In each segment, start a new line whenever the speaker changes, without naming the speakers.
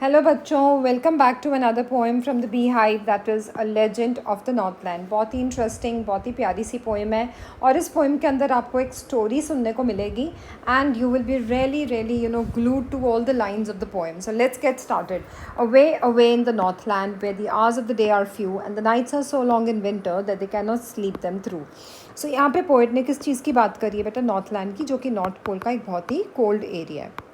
Hello बच्चों, welcome back to another poem from the bee hive that is a legend of the northland. बहुत ही interesting, बहुत ही प्यारी सी poem है और इस पोएम के अंदर आपको एक स्टोरी सुनने को मिलेगी and you will be really glued to all the lines of the poem. So let's get started. Away away in the Northland where the hours of the day are few and the nights are so long in winter that they can not sleep them through. So यहाँ पे poet ने किस चीज़ की बात करी है बेटा? नॉर्थलैंड की, जो कि नॉर्थ पोल का एक बहुत ही कोल्ड एरिया है।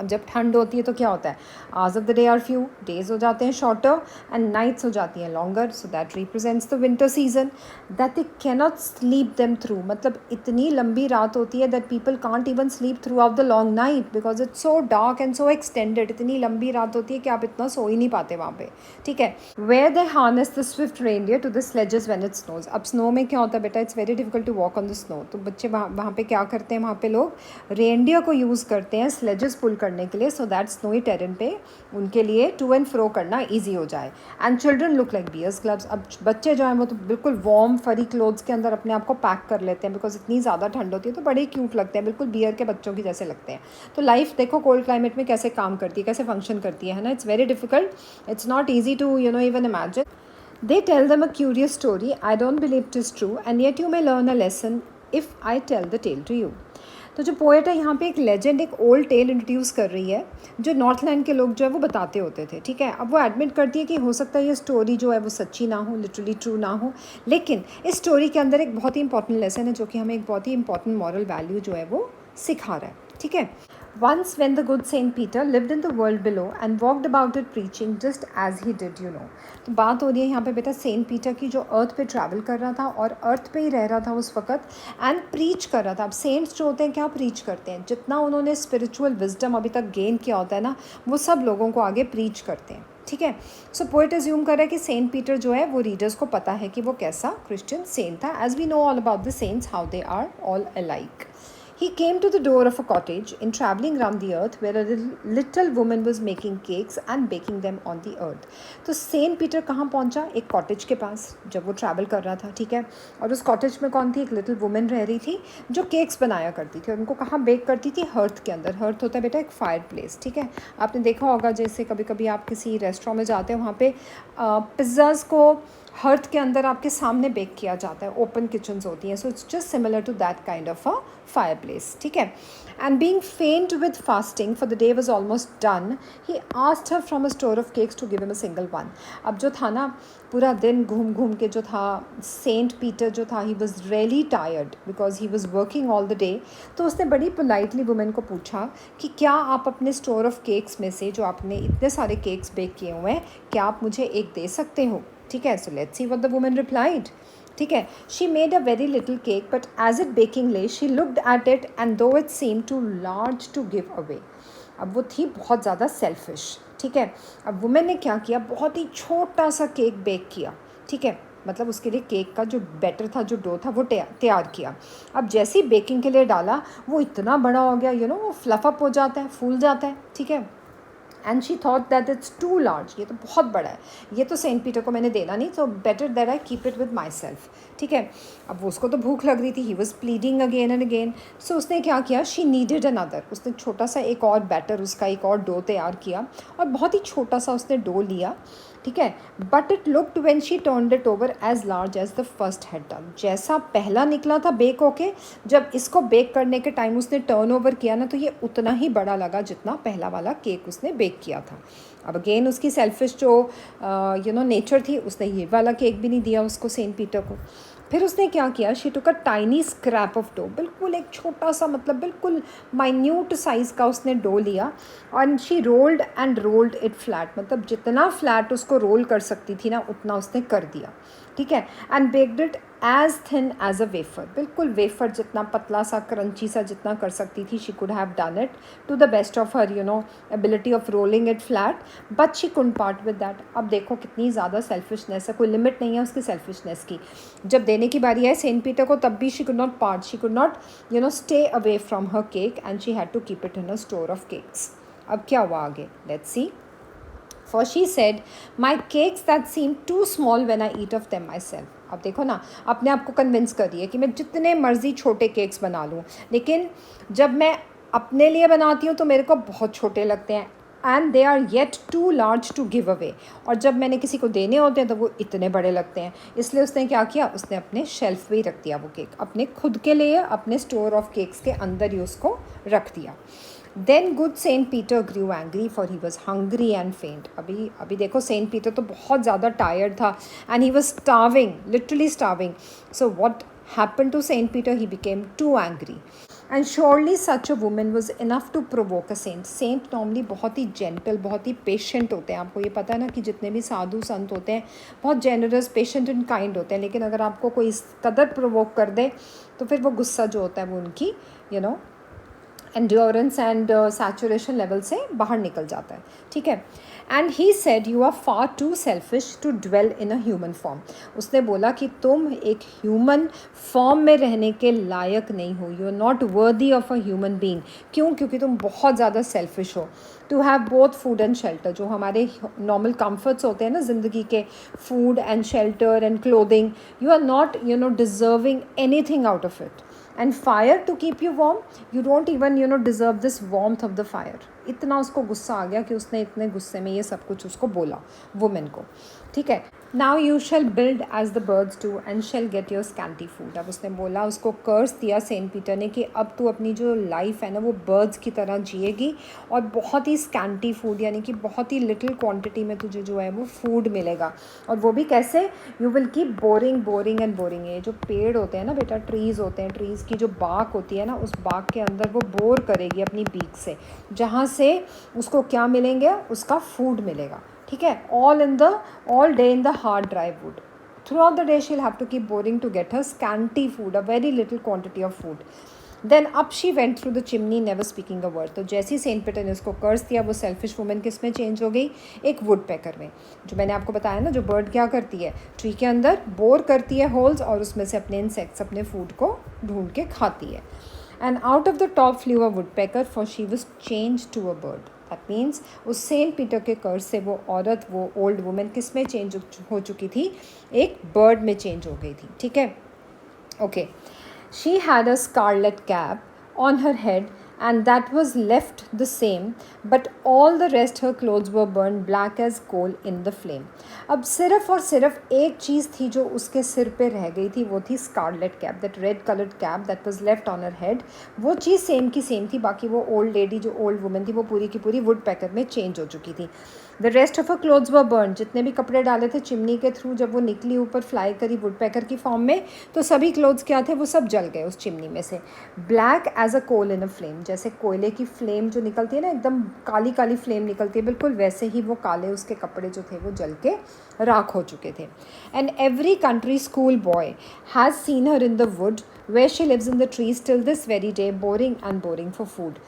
अब जब ठंड होती है तो क्या होता है? Hours of the day are few, days हो जाते हैं शॉर्टर एंड नाइट्स हो जाती हैं longer. So that represents the winter season that they cannot sleep them through. मतलब इतनी लंबी रात होती है that people can't even sleep throughout the long night because it's so dark and so extended. इतनी लंबी रात होती है कि आप इतना सो ही नहीं पाते वहाँ पे। ठीक है, where they harness the swift reindeer to the sledges when it snows. अब स्नो में क्या होता है बेटा? It's very difficult to walk on the snow. तो बच्चे वहाँ पे क्या करते हैं? वहाँ पे लोग रेनडियर को यूज़ करते हैं स्लेजेस पुल करने के लिए, सो दैट स्नोई टेरेन पे उनके लिए टू एंड फ्रो करना ईजी हो जाए। And children look like bears cubs. अब बच्चे जो हैं वो तो बिल्कुल वार्म फरी क्लोथ्स के अंदर अपने आप को पैक कर लेते हैं बिकॉज इतनी ज़्यादा ठंड होती है, तो बड़े क्यूट लगते हैं, बिल्कुल बियर के बच्चों की जैसे लगते हैं। तो लाइफ देखो कोल्ड क्लाइमेट में कैसे काम करती है, कैसे फंक्शन करती है ना। It's very difficult, it's not easy to even imagine. They tell them a curious story. I don't believe it is true, and yet you may learn a lesson if I tell the tale to you. तो जो poet है यहाँ पे एक legend, एक old tell introduce कर रही है जो नॉर्थलैंड के लोग जो है वो बताते होते थे। ठीक है, अब वो एडमिट करती है कि हो सकता है ये स्टोरी जो है वो सच्ची ना हो, लिटरली ट्रू ना हो, लेकिन इस स्टोरी के अंदर एक बहुत ही इंपॉर्टेंट लेसन है जो कि हमें एक बहुत ही इंपॉर्टेंट मॉरल वैल्यू जो है वो सिखा रहा है। ठीक है, Once when the good Saint Peter lived in the world below and walked about it preaching just as he did, तो बात हो रही है यहाँ पे बेटा सेंट पीटर की, जो अर्थ पे ट्रैवल कर रहा था और अर्थ पे ही रह रहा था उस वक्त एंड प्रीच कर रहा था। अब सेंट्स जो होते हैं क्या प्रीच करते हैं? जितना उन्होंने स्पिरिचुअल विजडम अभी तक गेन किया होता है ना, वो सब लोगों को आगे प्रीच करते हैं। ठीक है, सो पोएट अज्यूम कर रहा है कि सेंट पीटर जो है वो रीडर्स को पता है कि वो कैसा क्रिश्चियन सेंट था। As we know all about the saints how they are all alike. He came to the door of a cottage in traveling around the earth where a little woman was making cakes and baking them on the earth. तो Saint Peter कहाँ पहुँचा? एक cottage के पास जब वो travel कर रहा था। ठीक है, और उस कॉटेज में कौन थी? एक लिटिल वुमेन रह रही थी जो केक्स बनाया करती थी और उनको कहाँ बेक करती थी? हर्थ के अंदर। हर्थ होता है बेटा एक फायर प्लेस। ठीक है, आपने देखा होगा जैसे कभी कभी आप किसी रेस्टोरेंट में जाते हैं, वहाँ पे पिज़्ज़ाज़ को हर्थ के अंदर आपके सामने बेक किया जाता है, ओपन किचन्स होती हैं। So it's just similar to that kind of a fireplace. ठीक है, and being faint with fasting for the day was almost done, he asked her from a store of cakes to give him a single one. अब जो था ना, पूरा दिन घूम घूम के जो था सेंट पीटर जो था, he was really tired because he was working all the day. तो उसने बड़ी पोलाइटली वुमेन को पूछा कि क्या आप अपने स्टोर ऑफ केक्स में से, जो आपने इतने सारे केक्स बेक किए हुए हैं, क्या आप मुझे एक दे सकते हो? ठीक है, so let's see what the woman replied. ठीक है, she made a very little cake but as it baking lay she looked at it and though it seem too large to give away. अब वो थी बहुत ज़्यादा selfish. ठीक है, अब वुमेन ने क्या किया? बहुत ही छोटा सा केक बेक किया। ठीक है, मतलब उसके लिए केक का जो बैटर था, जो डो था, वो तैयार किया। अब जैसे ही बेकिंग के लिए डाला, वो इतना बड़ा हो गया, वो फ्लफ अप हो जाता है, फूल जाता है। ठीक है, and she thought that it's too large, ये तो बहुत बड़ा है, ये तो सेंट पीटर को मैंने देना नहीं, तो better that I keep it with my self. ठीक है, अब वो उसको तो भूख लग रही थी, he was pleading again and again. So उसने क्या किया? She needed another. उसने छोटा सा एक और बैटर, उसका एक और डो तैयार किया और बहुत ही छोटा सा उसने डो लिया। ठीक है, but it looked when she turned it over as large as the first had done. जैसा पहला निकला था बेक होके, जब इसको बेक करने के टाइम उसने टर्न ओवर किया ना, तो ये उतना ही बड़ा लगा जितना पहला वाला केक उसने बेक किया था। अब अगेन उसकी सेल्फिश जो नेचर थी, उसने ये वाला केक भी नहीं दिया उसको, सेंट पीटर को। फिर उसने क्या किया? She took a tiny scrap of dough, बिल्कुल एक छोटा सा, मतलब बिल्कुल माइन्यूट साइज़ का उसने डो लिया और she rolled and rolled it flat, मतलब जितना फ्लैट उसको रोल कर सकती थी ना, उतना उसने कर दिया। ठीक है, and baked it as thin as a wafer, बिल्कुल वेफर जितना पतला सा, क्रंची सा जितना कर सकती थी। She could have done it to the best of her ability of rolling it flat, but she couldn't part with that. अब देखो कितनी ज़्यादा सेल्फिशनेस है, कोई लिमिट नहीं है उसकी सेल्फिशनेस की। जब देने की बारी है सेंट पीटर को, तब भी she could not part, she could not stay away from her cake and she had to keep it in a store of cakes. अब क्या हुआ आगे? Let's see. For she said, my cakes that seem too small when I eat of them myself. अब देखो ना, अपने आप को कन्विंस कर रही है कि मैं जितने मर्जी छोटे केक्स बना लूँ, लेकिन जब मैं अपने लिए बनाती हूँ तो मेरे को बहुत छोटे लगते हैं। And they are yet too large to give away, और जब मैंने किसी को देने होते हैं तो वो इतने बड़े लगते हैं, इसलिए उसने क्या किया, उसने अपने शेल्फ पे ही रख दिया वो केक, अपने खुद के लिए अपने स्टोर ऑफ केक्स के अंदर ही उसको रख दिया. Then good saint Peter grew angry for he was hungry and faint. अभी देखो सेंट पीटर तो बहुत ज़्यादा टायर्ड था and he was starving, literally starving. So what happened to Saint Peter? He became too angry. And surely such a woman was enough to provoke a saint. Saint normally बहुत ही gentle, बहुत ही patient होते हैं. आपको ये पता है ना कि जितने भी साधु संत होते हैं बहुत generous, patient and kind होते हैं, लेकिन अगर आपको कोई इस कदर provoke कर दे तो फिर वो गुस्सा जो होता है वो उनकी एंड्योरेंस एंड सैचुरेशन लेवल से बाहर निकल जाता है. ठीक है. And he said you are far too selfish to dwell in a human form. उसने बोला कि तुम एक ह्यूमन फॉर्म में रहने के लायक नहीं हो. You are not worthy of a human being. क्यों? क्योंकि तुम बहुत ज़्यादा सेल्फिश हो. To have both food and shelter, जो हमारे नॉर्मल कम्फर्ट्स होते हैं ना ज़िंदगी के, food and shelter and clothing, you are not deserving anything out of it. And fire to keep you warm, you don't even deserve this warmth of the fire. इतना उसको गुस्सा आ गया कि उसने इतने गुस्से में ये सब कुछ उसको बोला वुमेन को. ठीक है. Now you shall build as the birds do and shall get your scanty food. अब उसने बोला, उसको कर्स दिया सेंट पीटर ने कि अब तू अपनी जो लाइफ है ना वो बर्ड्स की तरह जिएगी और बहुत ही स्कैंटी फूड, यानी कि बहुत ही लिटिल क्वांटिटी में तुझे जो है वो फूड मिलेगा. और वो भी कैसे? You will keep boring and boring. ये जो पेड़ होते हैं ना बेटा, ट्रीज़ होते हैं, ट्रीज़ की जो बाक होती है ना, उस बाक के अंदर वो बोर करेगी अपनी बीक से, जहाँ से उसको क्या मिलेंगे? उसका फूड मिलेगा. ठीक है. all day in the hard dry wood. Throughout the day she'll have to keep boring to get her scanty food, a very little quantity of food. Then up she went through the chimney, never speaking a word. तो जैसे ही Saint Peter ने उसको कर्स दिया, वो selfish women किस में change हो गई? एक वुड पैकर में. जो मैंने आपको बताया ना, जो बर्ड क्या करती है, ट्री के अंदर बोर करती है होल्स और उसमें से अपने इंसेक्ट्स, अपने फूड को ढूंढ के खाती है. And out of the top flew a woodpecker, for she was change to a bird. That means उस सेंट पीटर के कर्ज से वो औरत, वो ओल्ड वुमेन किस में चेंज हो चुकी थी? एक बर्ड में चेंज हो गई थी. ठीक है. Okay. She had a scarlet cap on her head and that was left the same, but all the rest her clothes were burned black as coal in the flame. अब सिर्फ और सिर्फ एक चीज़ थी जो उसके सिर पे रह गई थी, वो थी scarlet cap, that red coloured cap that was left on her head. वो चीज़ सेम की सेम थी. बाकी वो ओल्ड लेडी, जो ओल्ड वुमेन थी, वो पूरी की पूरी वुड पैकर में चेंज हो चुकी थी. The rest of her clothes were burn. जितने भी कपड़े डाले थे चिमनी के थ्रू, जब वो निकली ऊपर फ्लाई करी वुड पैकर की फॉर्म में, तो सभी क्लोथ्स क्या थे? वो सब जल गए उस चिमनी में से. Black as a coal in a flame. जैसे कोयले की फ्लेम जो निकलती है ना, एकदम काली काली फ्लेम निकलती है, बिल्कुल वैसे ही वो काले उसके कपड़े जो थे वो जल के राख हो चुके थे. And every country school boy has seen her in the wood where she lives in the trees till this very day, boring for food.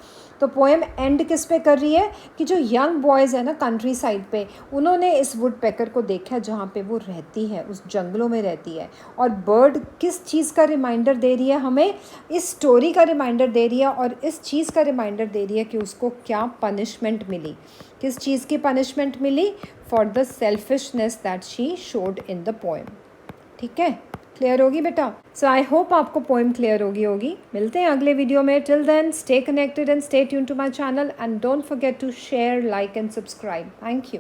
तो पोएम एंड किस पे कर रही है कि जो यंग बॉयज़ है ना कंट्री साइड पे, उन्होंने इस वुड पैकर को देखा जहाँ पे वो रहती है, उस जंगलों में रहती है. और बर्ड किस चीज़ का रिमाइंडर दे रही है हमें? इस स्टोरी का रिमाइंडर दे रही है, और इस चीज़ का रिमाइंडर दे रही है कि उसको क्या पनिशमेंट मिली. किस चीज़ की पनिशमेंट मिली? For the selfishness that she showed in the poem. ठीक है. क्लियर होगी बेटा? सो आई होप आपको पोएम क्लियर होगी. मिलते हैं अगले वीडियो में. Till then stay connected and stay tune to my channel and don't forget to share, like and subscribe. Thank you.